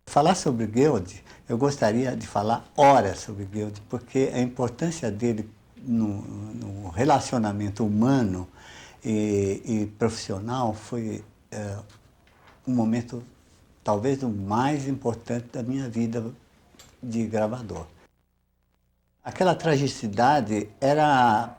Falar sobre Guild, eu gostaria de falar horas sobre Guild, porque a importância dele no relacionamento humano e profissional foi um momento talvez o mais importante da minha vida de gravador. Aquela tragicidade era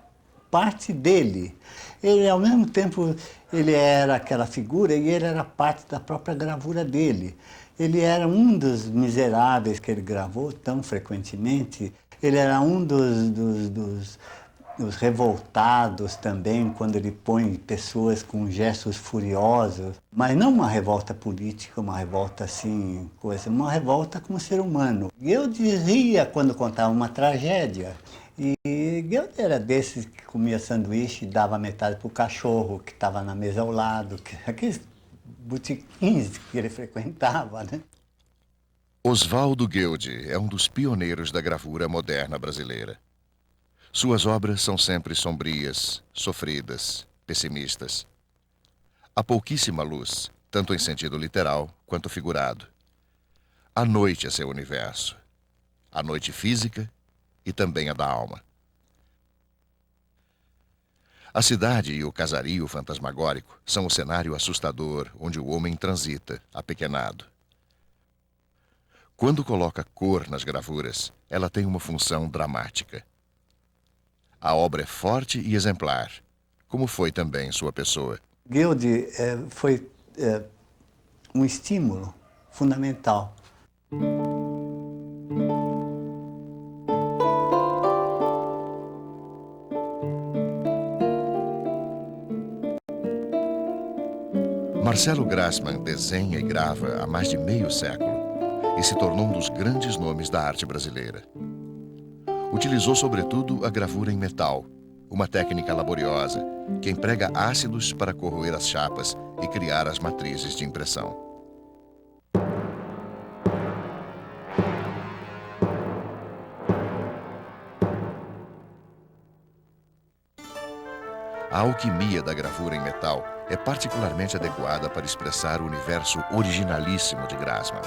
parte dele. Ele, ao mesmo tempo, ele era aquela figura e ele era parte da própria gravura dele. Ele era um dos miseráveis que ele gravou tão frequentemente. Ele era um dos revoltados também, quando ele põe pessoas com gestos furiosos. Mas não uma revolta política, uma revolta assim, uma revolta como ser humano. Eu ria quando contava uma tragédia. E eu era desses que comia sanduíche e dava metade para o cachorro que estava na mesa ao lado, aqueles botequins que ele frequentava, né? Oswaldo Guild é um dos pioneiros da gravura moderna brasileira. Suas obras são sempre sombrias, sofridas, pessimistas. Há pouquíssima luz, tanto em sentido literal quanto figurado. A noite é seu universo. A noite física e também a da alma. A cidade e o casario fantasmagórico são o cenário assustador onde o homem transita, apequenado. Quando coloca cor nas gravuras, ela tem uma função dramática. A obra é forte e exemplar, como foi também sua pessoa. Guild foi um estímulo fundamental. Marcelo Grassmann desenha e grava há mais de meio século e se tornou um dos grandes nomes da arte brasileira. Utilizou sobretudo a gravura em metal, uma técnica laboriosa que emprega ácidos para corroer as chapas e criar as matrizes de impressão. A alquimia da gravura em metal é particularmente adequada para expressar o universo originalíssimo de Grassmann.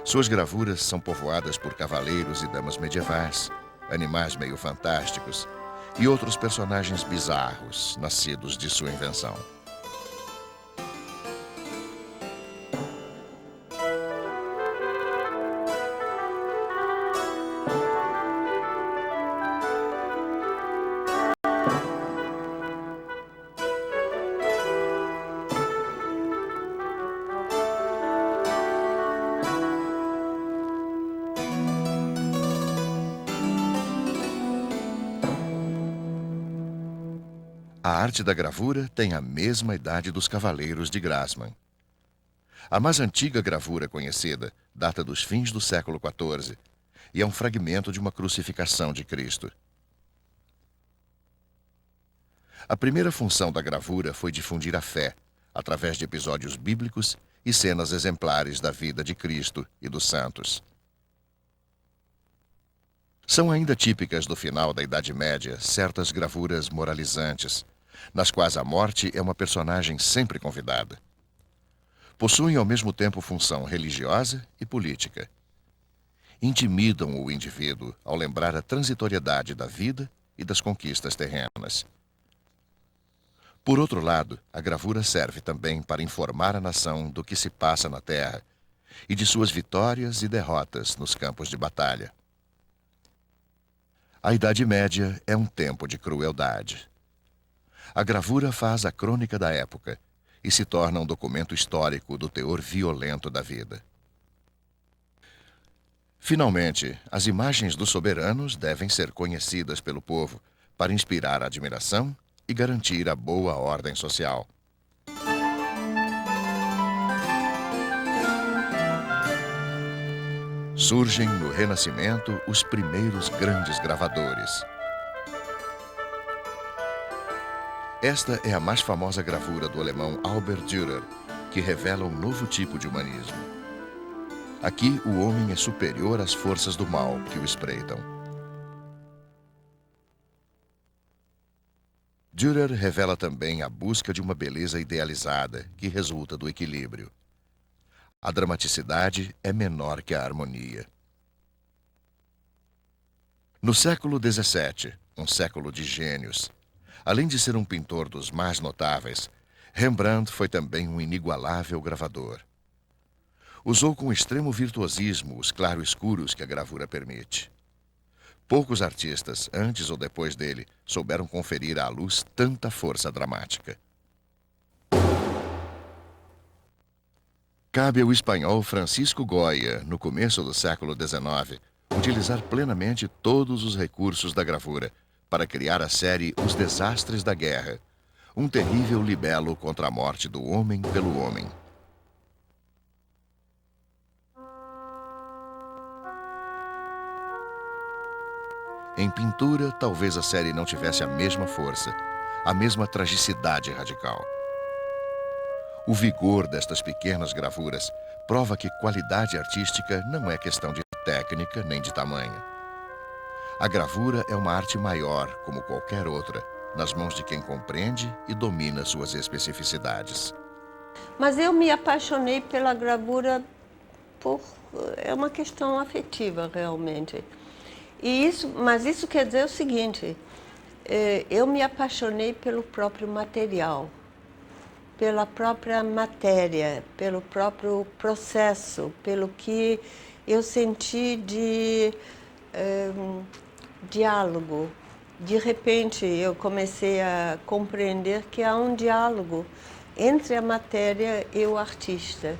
Suas gravuras são povoadas por cavaleiros e damas medievais, animais meio fantásticos e outros personagens bizarros, nascidos de sua invenção. A arte da gravura tem a mesma idade dos cavaleiros de Grassmann. A mais antiga gravura conhecida data dos fins do século XIV e é um fragmento de uma crucificação de Cristo. A primeira função da gravura foi difundir a fé, através de episódios bíblicos e cenas exemplares da vida de Cristo e dos santos. São ainda típicas do final da Idade Média certas gravuras moralizantes, nas quais a morte é uma personagem sempre convidada. Possuem ao mesmo tempo função religiosa e política. Intimidam o indivíduo ao lembrar a transitoriedade da vida e das conquistas terrenas. Por outro lado, a gravura serve também para informar a nação do que se passa na terra e de suas vitórias e derrotas nos campos de batalha. A Idade Média é um tempo de crueldade. A gravura faz a crônica da época e se torna um documento histórico do teor violento da vida. Finalmente, as imagens dos soberanos devem ser conhecidas pelo povo para inspirar a admiração e garantir a boa ordem social. Surgem no Renascimento os primeiros grandes gravadores. Esta é a mais famosa gravura do alemão Albert Dürer, que revela um novo tipo de humanismo. Aqui, o homem é superior às forças do mal que o espreitam. Dürer revela também a busca de uma beleza idealizada que resulta do equilíbrio. A dramaticidade é menor que a harmonia. No século XVII, um século de gênios, além de ser um pintor dos mais notáveis, Rembrandt foi também um inigualável gravador. Usou com extremo virtuosismo os claro-escuros que a gravura permite. Poucos artistas, antes ou depois dele, souberam conferir à luz tanta força dramática. Cabe ao espanhol Francisco Goya, no começo do século XIX, utilizar plenamente todos os recursos da gravura para criar a série Os Desastres da Guerra, um terrível libelo contra a morte do homem pelo homem. Em pintura, talvez a série não tivesse a mesma força, a mesma tragicidade radical. O vigor destas pequenas gravuras prova que qualidade artística não é questão de técnica nem de tamanho. A gravura é uma arte maior, como qualquer outra, nas mãos de quem compreende e domina suas especificidades. Mas eu me apaixonei pela gravura é uma questão afetiva, realmente. Mas isso quer dizer o seguinte, eu me apaixonei pelo próprio material, pela própria matéria, pelo próprio processo, pelo que eu senti de diálogo. De repente, eu comecei a compreender que há um diálogo entre a matéria e o artista.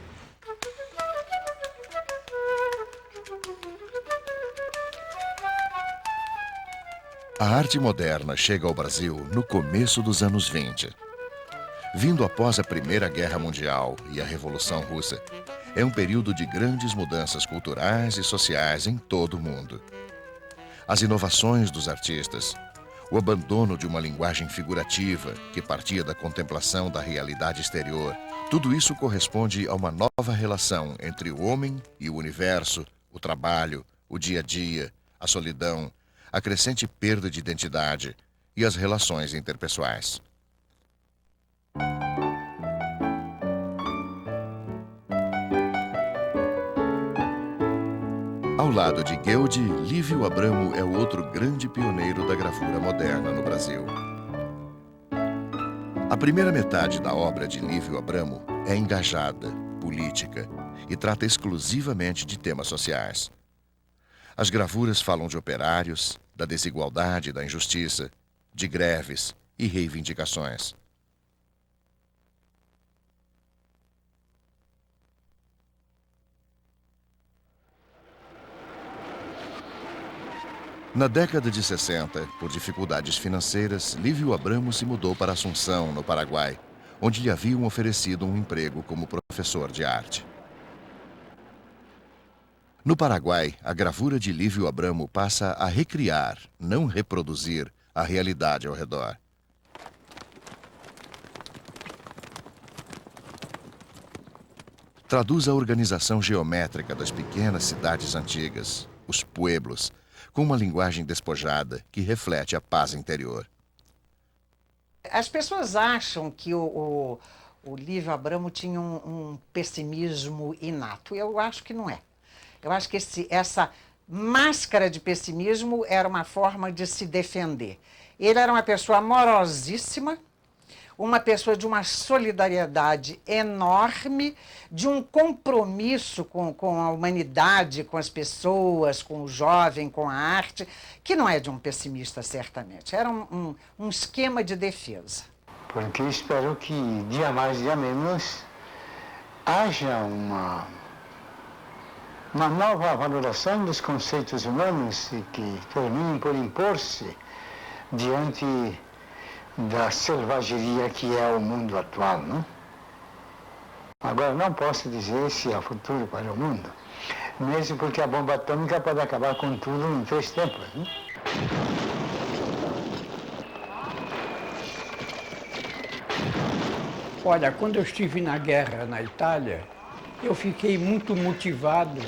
A arte moderna chega ao Brasil no começo dos anos 20. Vindo após a Primeira Guerra Mundial e a Revolução Russa, é um período de grandes mudanças culturais e sociais em todo o mundo. As inovações dos artistas, o abandono de uma linguagem figurativa que partia da contemplação da realidade exterior, tudo isso corresponde a uma nova relação entre o homem e o universo, o trabalho, o dia a dia, a solidão, a crescente perda de identidade e as relações interpessoais. Ao lado de Gueldi, Lívio Abramo é o outro grande pioneiro da gravura moderna no Brasil. A primeira metade da obra de Lívio Abramo é engajada, política e trata exclusivamente de temas sociais. As gravuras falam de operários, da desigualdade e da injustiça, de greves e reivindicações. Na década de 60, por dificuldades financeiras, Lívio Abramo se mudou para Assunção, no Paraguai, onde lhe haviam oferecido um emprego como professor de arte. No Paraguai, a gravura de Lívio Abramo passa a recriar, não reproduzir, a realidade ao redor. Traduz a organização geométrica das pequenas cidades antigas, os pueblos, com uma linguagem despojada que reflete a paz interior. As pessoas acham que o Lívio Abramo tinha um pessimismo inato. Eu acho que não é. Eu acho que essa máscara de pessimismo era uma forma de se defender. Ele era uma pessoa amorosíssima, uma pessoa de uma solidariedade enorme, de um compromisso com a humanidade, com as pessoas, com o jovem, com a arte, que não é de um pessimista, certamente. Era um esquema de defesa. Porque espero que, dia mais, dia menos, haja uma nova valoração dos conceitos humanos e que terminem por impor-se diante da selvageria que é o mundo atual, não? Agora, não posso dizer se há futuro para o mundo, mesmo porque a bomba atômica pode acabar com tudo em 3 tempos, não? Olha, quando eu estive na guerra na Itália, eu fiquei muito motivado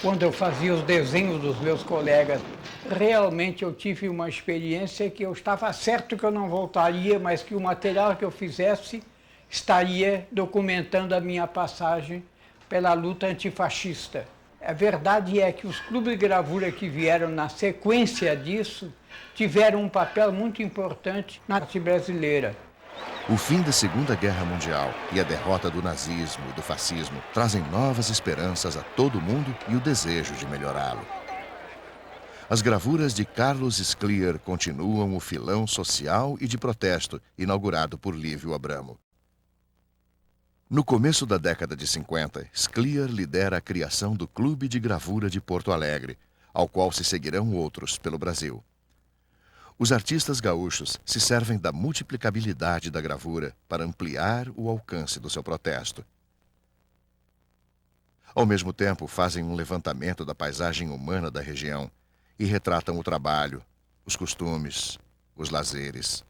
quando eu fazia os desenhos dos meus colegas. Realmente eu tive uma experiência que eu estava certo que eu não voltaria, mas que o material que eu fizesse estaria documentando a minha passagem pela luta antifascista. A verdade é que os clubes de gravura que vieram na sequência disso tiveram um papel muito importante na arte brasileira. O fim da Segunda Guerra Mundial e a derrota do nazismo e do fascismo trazem novas esperanças a todo mundo e o desejo de melhorá-lo. As gravuras de Carlos Scliar continuam o filão social e de protesto inaugurado por Lívio Abramo. No começo da década de 50, Scliar lidera a criação do Clube de Gravura de Porto Alegre, ao qual se seguirão outros pelo Brasil. Os artistas gaúchos se servem da multiplicabilidade da gravura para ampliar o alcance do seu protesto. Ao mesmo tempo, fazem um levantamento da paisagem humana da região e retratam o trabalho, os costumes, os lazeres.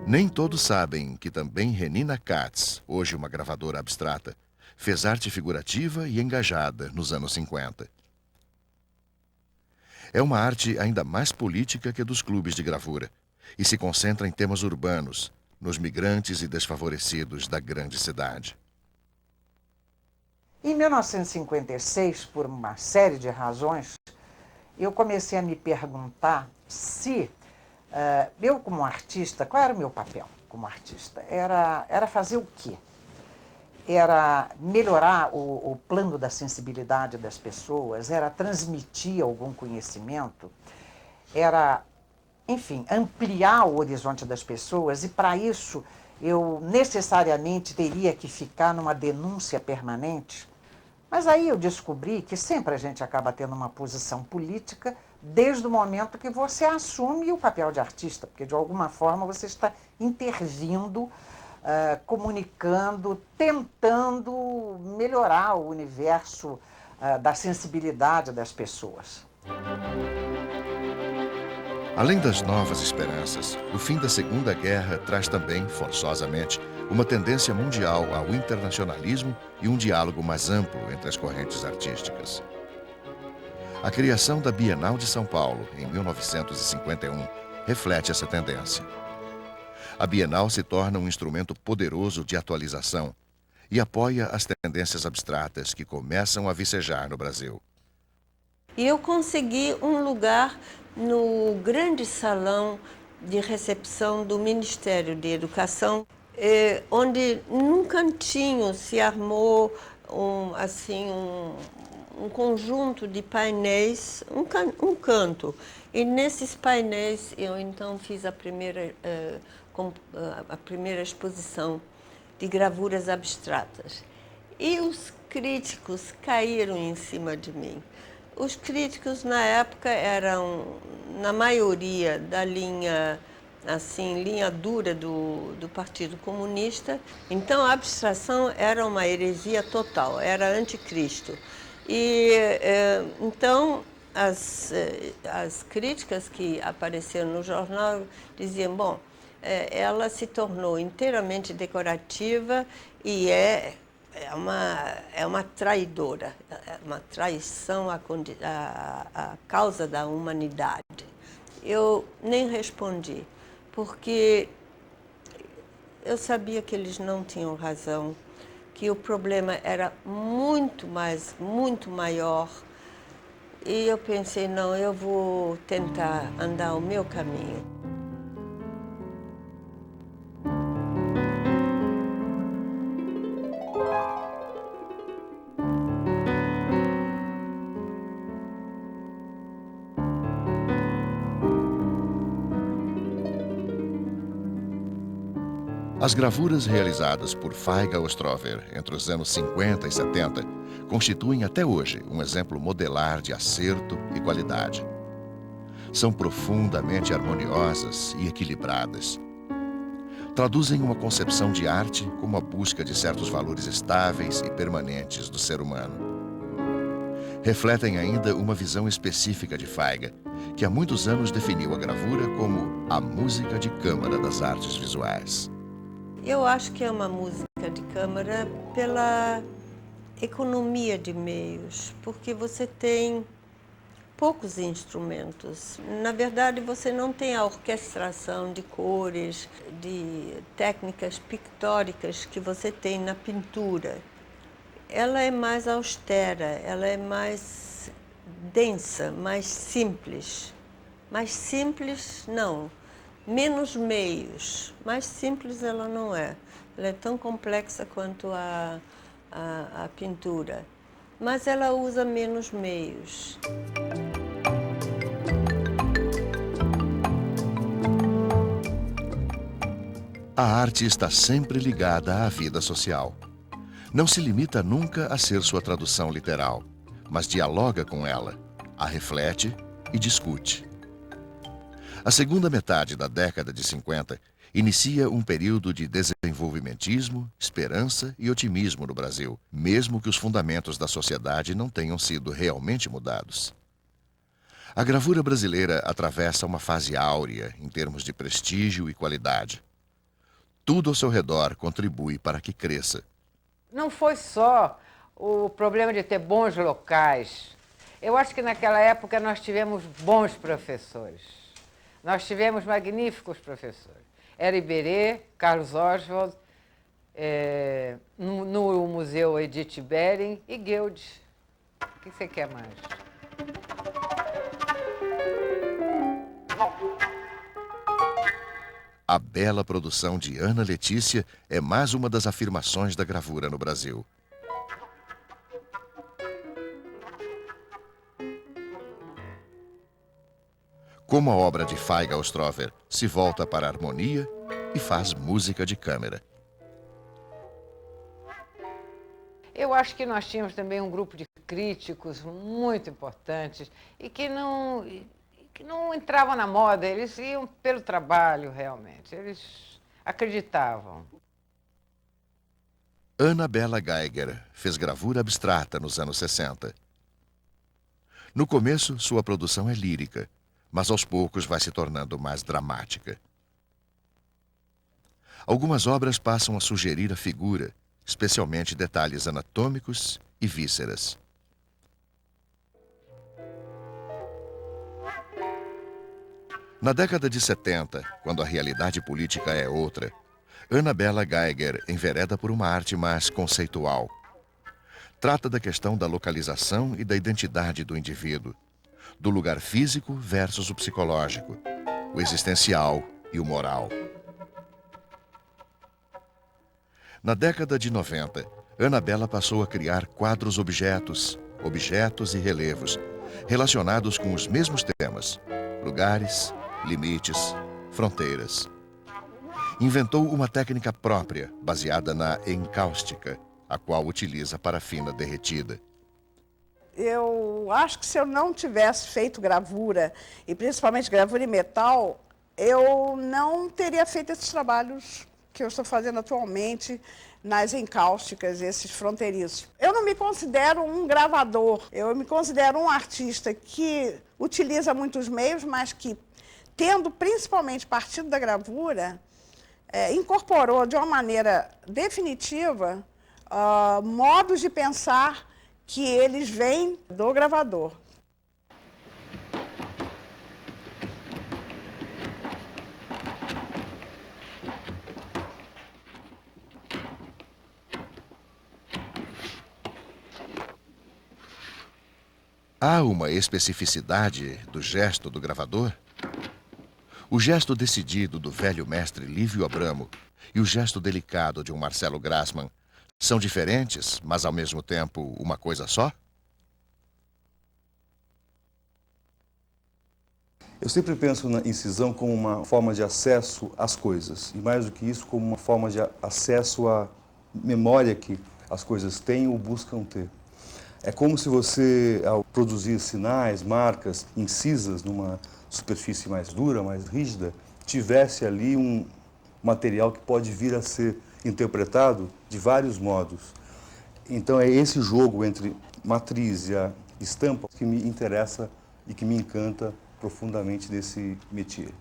Nem todos sabem que também Renina Katz, hoje uma gravadora abstrata, fez arte figurativa e engajada nos anos 50. É uma arte ainda mais política que a dos clubes de gravura e se concentra em temas urbanos, nos migrantes e desfavorecidos da grande cidade. Em 1956, por uma série de razões, eu comecei a me perguntar se eu, como artista, qual era o meu papel como artista? Era fazer o quê? Era melhorar o plano da sensibilidade das pessoas, era transmitir algum conhecimento, era, enfim, ampliar o horizonte das pessoas, e para isso eu necessariamente teria que ficar numa denúncia permanente. Mas aí eu descobri que sempre a gente acaba tendo uma posição política desde o momento que você assume o papel de artista, porque de alguma forma você está intervindo, comunicando, tentando melhorar o universo da sensibilidade das pessoas. Além das novas esperanças, o fim da Segunda Guerra traz também, forçosamente, uma tendência mundial ao internacionalismo e um diálogo mais amplo entre as correntes artísticas. A criação da Bienal de São Paulo, em 1951, reflete essa tendência. A Bienal se torna um instrumento poderoso de atualização e apoia as tendências abstratas que começam a vicejar no Brasil. E eu consegui um lugar no grande salão de recepção do Ministério de Educação, onde num cantinho se armou um conjunto de painéis, um canto. E nesses painéis eu então fiz a primeira exposição de gravuras abstratas. E os críticos caíram em cima de mim. Os críticos na época eram, na maioria, da linha dura do Partido Comunista. Então a abstração era uma heresia total, era anticristo. E então as críticas que apareceram no jornal diziam, bom, ela se tornou inteiramente decorativa e é uma traidora, uma traição à causa da humanidade. Eu nem respondi, porque eu sabia que eles não tinham razão, que o problema era muito maior. E eu pensei, não, eu vou tentar andar o meu caminho. As gravuras realizadas por Faiga Ostrover entre os anos 50 e 70 constituem até hoje um exemplo modelar de acerto e qualidade. São profundamente harmoniosas e equilibradas. Traduzem uma concepção de arte como a busca de certos valores estáveis e permanentes do ser humano. Refletem ainda uma visão específica de Faiga, que há muitos anos definiu a gravura como a música de câmara das artes visuais. Eu acho que é uma música de câmara pela economia de meios, porque você tem poucos instrumentos. Na verdade, você não tem a orquestração de cores, de técnicas pictóricas que você tem na pintura. Ela é mais austera, ela é mais densa, mais simples. Mais simples, não. Menos meios. Mais simples ela não é. Ela é tão complexa quanto a pintura. Mas ela usa menos meios. A arte está sempre ligada à vida social. Não se limita nunca a ser sua tradução literal, mas dialoga com ela, a reflete e discute. A segunda metade da década de 50 inicia um período de desenvolvimentismo, esperança e otimismo no Brasil, mesmo que os fundamentos da sociedade não tenham sido realmente mudados. A gravura brasileira atravessa uma fase áurea em termos de prestígio e qualidade. Tudo ao seu redor contribui para que cresça. Não foi só o problema de ter bons locais. Eu acho que naquela época nós tivemos bons professores. Nós tivemos magníficos professores. Era Iberê, Carlos Oswald, no Museu Edith Bering e Guild. O que você quer mais? A bela produção de Ana Letícia é mais uma das afirmações da gravura no Brasil. Como a obra de Feiga Ostrover se volta para a harmonia e faz música de câmera. Eu acho que nós tínhamos também um grupo de críticos muito importantes e que não entravam na moda, eles iam pelo trabalho realmente, eles acreditavam. Ana Bela Geiger fez gravura abstrata nos anos 60. No começo, sua produção é lírica, mas aos poucos vai se tornando mais dramática. Algumas obras passam a sugerir a figura, especialmente detalhes anatômicos e vísceras. Na década de 70, quando a realidade política é outra, Ana Bela Geiger envereda por uma arte mais conceitual. Trata da questão da localização e da identidade do indivíduo, do lugar físico versus o psicológico, o existencial e o moral. Na década de 90, Ana Bela passou a criar quadros-objetos, objetos e relevos, relacionados com os mesmos temas: lugares, limites, fronteiras. Inventou uma técnica própria, baseada na encáustica, a qual utiliza parafina derretida. Eu acho que se eu não tivesse feito gravura, e principalmente gravura em metal, eu não teria feito esses trabalhos que eu estou fazendo atualmente nas encáusticas, esses fronteiriços. Eu não me considero um gravador, eu me considero um artista que utiliza muitos meios, mas que, tendo principalmente partido da gravura, incorporou de uma maneira definitiva modos de pensar que eles vêm do gravador. Há uma especificidade do gesto do gravador? O gesto decidido do velho mestre Lívio Abramo e o gesto delicado de um Marcelo Grassmann são diferentes, mas ao mesmo tempo uma coisa só? Eu sempre penso na incisão como uma forma de acesso às coisas, e mais do que isso, como uma forma de acesso à memória que as coisas têm ou buscam ter. É como se você, ao produzir sinais, marcas, incisas numa superfície mais dura, mais rígida, tivesse ali um material que pode vir a ser interpretado de vários modos. Então é esse jogo entre matriz e a estampa que me interessa e que me encanta profundamente desse métier.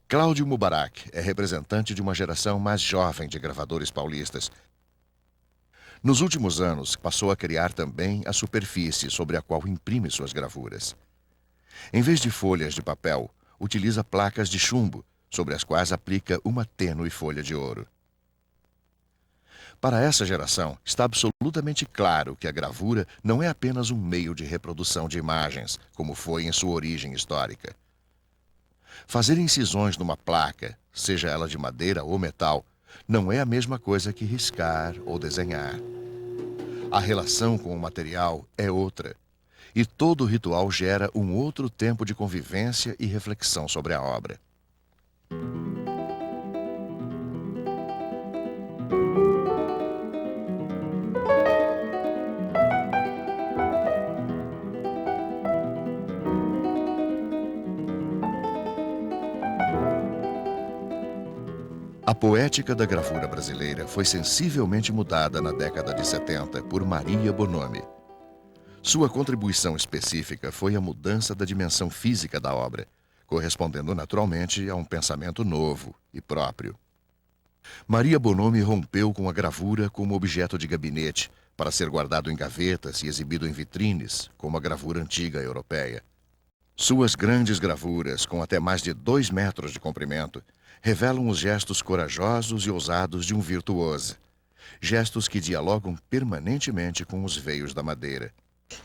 Cláudio Mubarak é representante de uma geração mais jovem de gravadores paulistas. Nos últimos anos, passou a criar também a superfície sobre a qual imprime suas gravuras. Em vez de folhas de papel, utiliza placas de chumbo, sobre as quais aplica uma tênue folha de ouro. Para essa geração, está absolutamente claro que a gravura não é apenas um meio de reprodução de imagens, como foi em sua origem histórica. Fazer incisões numa placa, seja ela de madeira ou metal, não é a mesma coisa que riscar ou desenhar. A relação com o material é outra, e todo ritual gera um outro tempo de convivência e reflexão sobre a obra. A poética da gravura brasileira foi sensivelmente mudada na década de 70 por Maria Bonomi. Sua contribuição específica foi a mudança da dimensão física da obra, correspondendo naturalmente a um pensamento novo e próprio. Maria Bonomi rompeu com a gravura como objeto de gabinete, para ser guardado em gavetas e exibido em vitrines, como a gravura antiga europeia. Suas grandes gravuras, com até mais de 2 metros de comprimento, revelam os gestos corajosos e ousados de um virtuoso. Gestos que dialogam permanentemente com os veios da madeira.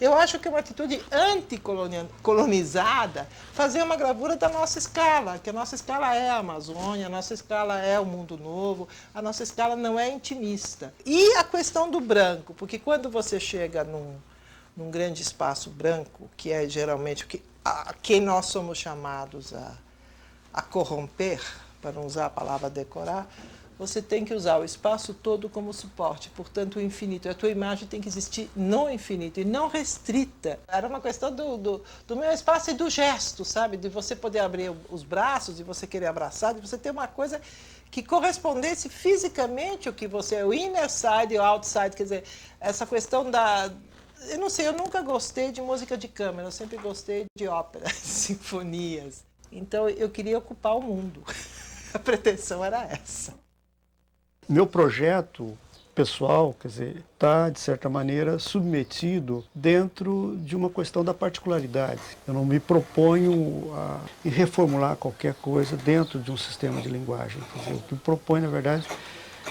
Eu acho que é uma atitude anticolonizada fazer uma gravura da nossa escala, que a nossa escala é a Amazônia, a nossa escala é o Mundo Novo, a nossa escala não é intimista. E a questão do branco, porque quando você chega num grande espaço branco, que é geralmente quem nós somos chamados a corromper, para não usar a palavra decorar, você tem que usar o espaço todo como suporte, portanto o infinito. A tua imagem tem que existir no infinito e não restrita. Era uma questão do meu espaço e do gesto, sabe? De você poder abrir os braços, de você querer abraçar, de você ter uma coisa que correspondesse fisicamente o que você é, o inner side e o outside, quer dizer, essa questão da... Eu não sei, eu nunca gostei de música de câmara, eu sempre gostei de ópera, sinfonias. Então eu queria ocupar o mundo. A pretensão era essa. Meu projeto pessoal, quer dizer, está, de certa maneira, submetido dentro de uma questão da particularidade. Eu não me proponho a reformular qualquer coisa dentro de um sistema de linguagem. Quer dizer, o que me proponho, na verdade,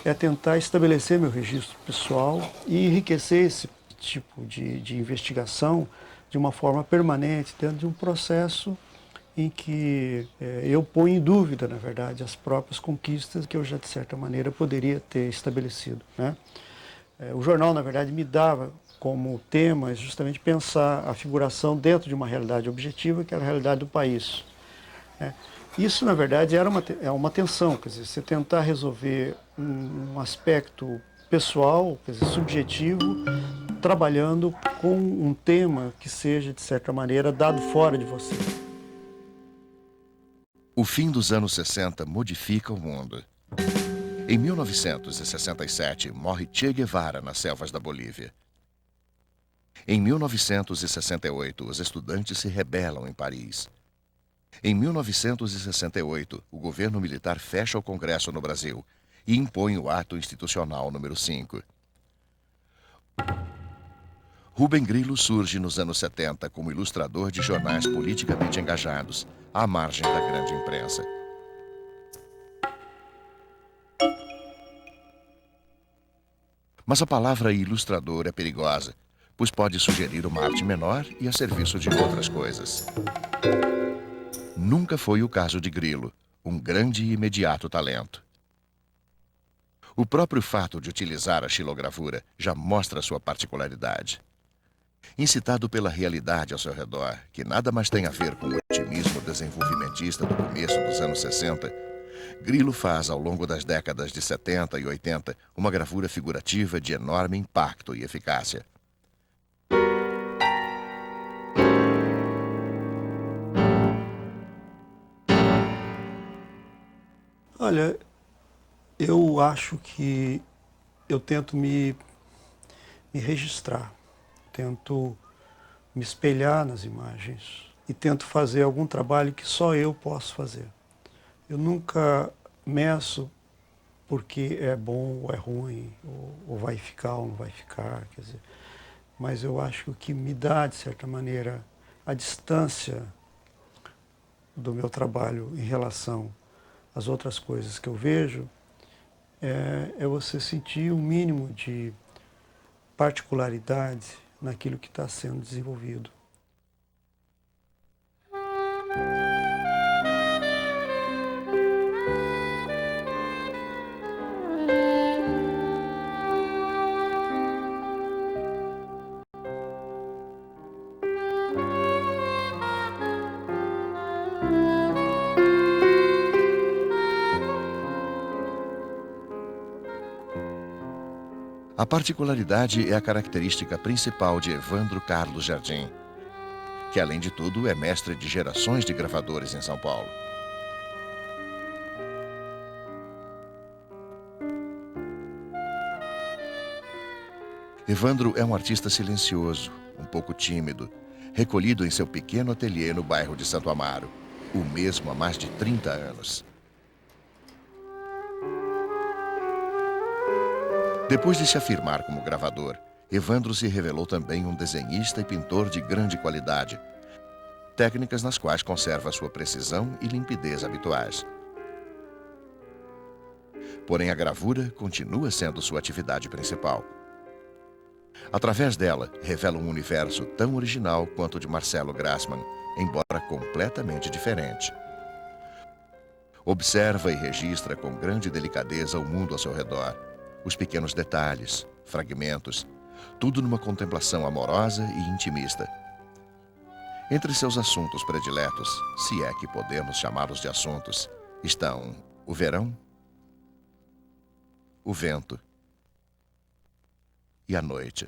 é tentar estabelecer meu registro pessoal e enriquecer esse tipo de investigação de uma forma permanente, dentro de um processo em que eu ponho em dúvida, na verdade, as próprias conquistas que eu já, de certa maneira, poderia ter estabelecido, né? O jornal, na verdade, me dava como tema justamente pensar a figuração dentro de uma realidade objetiva, que era a realidade do país, né? Isso, na verdade, é uma tensão, quer dizer, você tentar resolver um aspecto pessoal, quer dizer, subjetivo, trabalhando com um tema que seja, de certa maneira, dado fora de você. O fim dos anos 60 modifica o mundo. Em 1967, morre Che Guevara nas selvas da Bolívia. Em 1968, os estudantes se rebelam em Paris. Em 1968, o governo militar fecha o Congresso no Brasil e impõe o Ato Institucional número 5. Rubem Grillo surge nos anos 70 como ilustrador de jornais politicamente engajados, à margem da grande imprensa. Mas a palavra ilustrador é perigosa, pois pode sugerir uma arte menor e a serviço de outras coisas. Nunca foi o caso de Grillo, um grande e imediato talento. O próprio fato de utilizar a xilogravura já mostra sua particularidade. Incitado pela realidade ao seu redor, que nada mais tem a ver com o otimismo desenvolvimentista do começo dos anos 60, Grillo faz, ao longo das décadas de 70 e 80, uma gravura figurativa de enorme impacto e eficácia. Olha, eu acho que eu tento me registrar, tento me espelhar nas imagens e tento fazer algum trabalho que só eu posso fazer. Eu nunca meço porque é bom ou é ruim, ou vai ficar ou não vai ficar, quer dizer. Mas eu acho que o que me dá, de certa maneira, a distância do meu trabalho em relação às outras coisas que eu vejo, é você sentir um mínimo de particularidade naquilo que está sendo desenvolvido. A particularidade é a característica principal de Evandro Carlos Jardim, que, além de tudo, é mestre de gerações de gravadores em São Paulo. Evandro é um artista silencioso, um pouco tímido, recolhido em seu pequeno ateliê no bairro de Santo Amaro, o mesmo há mais de 30 anos. Depois de se afirmar como gravador, Evandro se revelou também um desenhista e pintor de grande qualidade, técnicas nas quais conserva sua precisão e limpidez habituais. Porém, a gravura continua sendo sua atividade principal. Através dela, revela um universo tão original quanto o de Marcelo Grassmann, embora completamente diferente. Observa e registra com grande delicadeza o mundo ao seu redor, os pequenos detalhes, fragmentos, tudo numa contemplação amorosa e intimista. Entre seus assuntos prediletos, se é que podemos chamá-los de assuntos, estão o verão, o vento e a noite.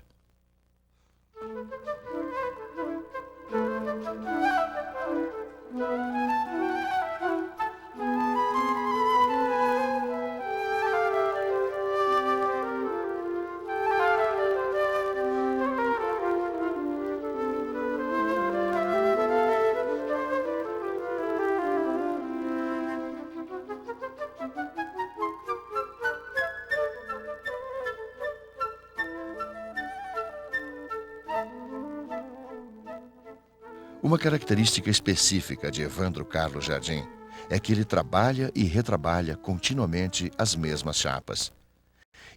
Uma característica específica de Evandro Carlos Jardim é que ele trabalha e retrabalha continuamente as mesmas chapas.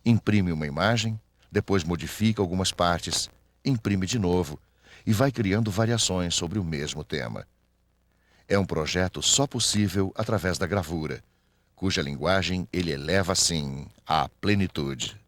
Imprime uma imagem, depois modifica algumas partes, imprime de novo e vai criando variações sobre o mesmo tema. É um projeto só possível através da gravura, cuja linguagem ele eleva assim à plenitude.